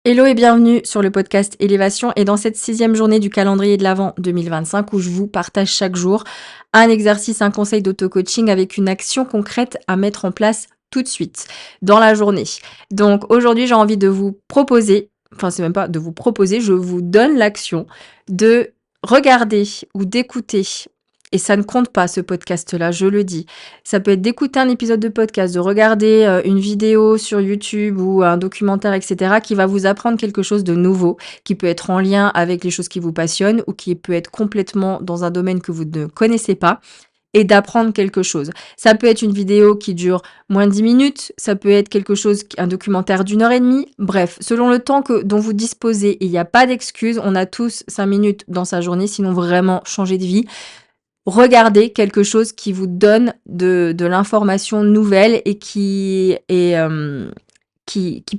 Hello et bienvenue sur le podcast Élévation et dans cette 6e journée du calendrier de l'Avent 2025 où je vous partage chaque jour un exercice, un conseil d'auto-coaching avec une action concrète à mettre en place tout de suite dans la journée. Donc aujourd'hui, j'ai envie de vous proposer, enfin c'est même pas de vous proposer, je vous donne l'action de regarder ou d'écouter. Et ça ne compte pas ce podcast-là, je le dis. Ça peut être d'écouter un épisode de podcast, de regarder une vidéo sur YouTube ou un documentaire, etc., qui va vous apprendre quelque chose de nouveau, qui peut être en lien avec les choses qui vous passionnent ou qui peut être complètement dans un domaine que vous ne connaissez pas et d'apprendre quelque chose. Ça peut être une vidéo qui dure moins de 10 minutes, ça peut être quelque chose, un documentaire d'1 h 30, bref, selon le temps dont vous disposez, il n'y a pas d'excuse, on a tous 5 minutes dans sa journée, sinon vraiment changer de vie. Regardez quelque chose qui vous donne de l'information nouvelle et qui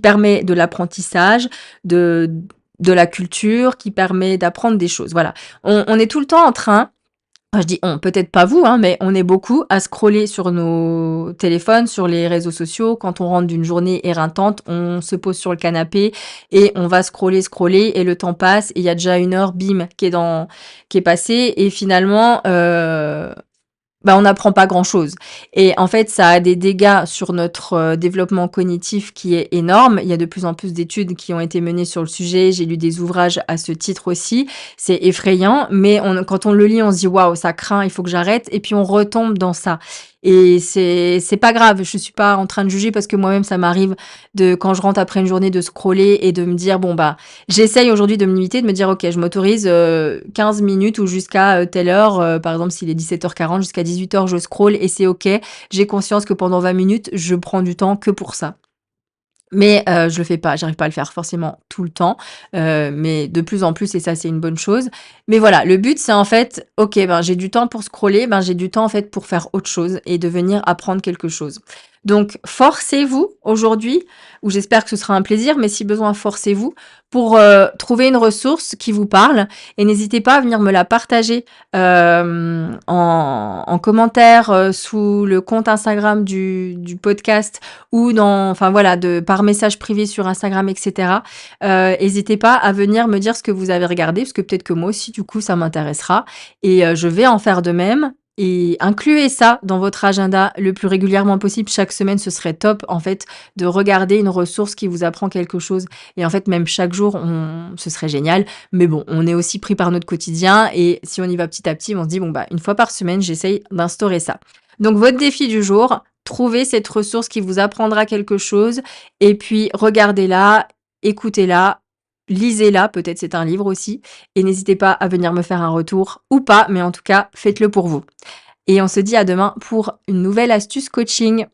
permet de l'apprentissage, de la culture, qui permet d'apprendre des choses. Voilà. On est tout le temps en train, enfin, je dis on, peut-être pas vous, hein, mais on est beaucoup à scroller sur nos téléphones, sur les réseaux sociaux. Quand on rentre d'une journée éreintante, on se pose sur le canapé et on va scroller et le temps passe et il y a déjà 1 heure, bim, qui est passée et finalement, on n'apprend pas grand-chose et en fait, ça a des dégâts sur notre, développement cognitif qui est énorme. Il y a de plus en plus d'études qui ont été menées sur le sujet. J'ai lu des ouvrages à ce titre aussi. C'est effrayant, mais quand on le lit, on se dit: «Waouh, ça craint, il faut que j'arrête» et puis on retombe dans ça et c'est pas grave. Je suis pas en train de juger parce que moi-même, ça m'arrive quand je rentre après une journée de scroller et de me dire: «Bon, bah, j'essaye aujourd'hui de me limiter, de me dire: "OK, je m'autorise, 15 minutes ou jusqu'à, telle heure", par exemple, s'il est 17h40, jusqu'à 18h, je scrolle et c'est OK. J'ai conscience que pendant 20 minutes, je prends du temps que pour ça. Mais je le fais pas, j'arrive pas à le faire forcément tout le temps, mais de plus en plus et ça, c'est une bonne chose. Mais voilà, le but, c'est en fait, OK, ben, j'ai du temps pour scroller, ben, j'ai du temps en fait pour faire autre chose et de venir apprendre quelque chose. Donc forcez-vous aujourd'hui, ou j'espère que ce sera un plaisir, mais si besoin, forcez-vous pour, trouver une ressource qui vous parle et n'hésitez pas à venir me la partager, en commentaire, sous le compte Instagram du podcast ou enfin voilà, par message privé sur Instagram, etc. Hésitez pas à venir me dire ce que vous avez regardé, parce que peut-être que moi aussi, du coup, ça m'intéressera. Et je vais en faire de même. Et incluez ça dans votre agenda le plus régulièrement possible. Chaque semaine, ce serait top, en fait, de regarder une ressource qui vous apprend quelque chose. Et en fait, même chaque jour, ce serait génial. Mais bon, on est aussi pris par notre quotidien. Et si on y va petit à petit, on se dit, bon, bah, une fois par semaine, j'essaye d'instaurer ça. Donc, votre défi du jour, trouvez cette ressource qui vous apprendra quelque chose et puis regardez-la, écoutez-la, lisez-la, peut-être c'est un livre aussi, et n'hésitez pas à venir me faire un retour ou pas, mais en tout cas, faites-le pour vous. Et on se dit à demain pour une nouvelle astuce coaching.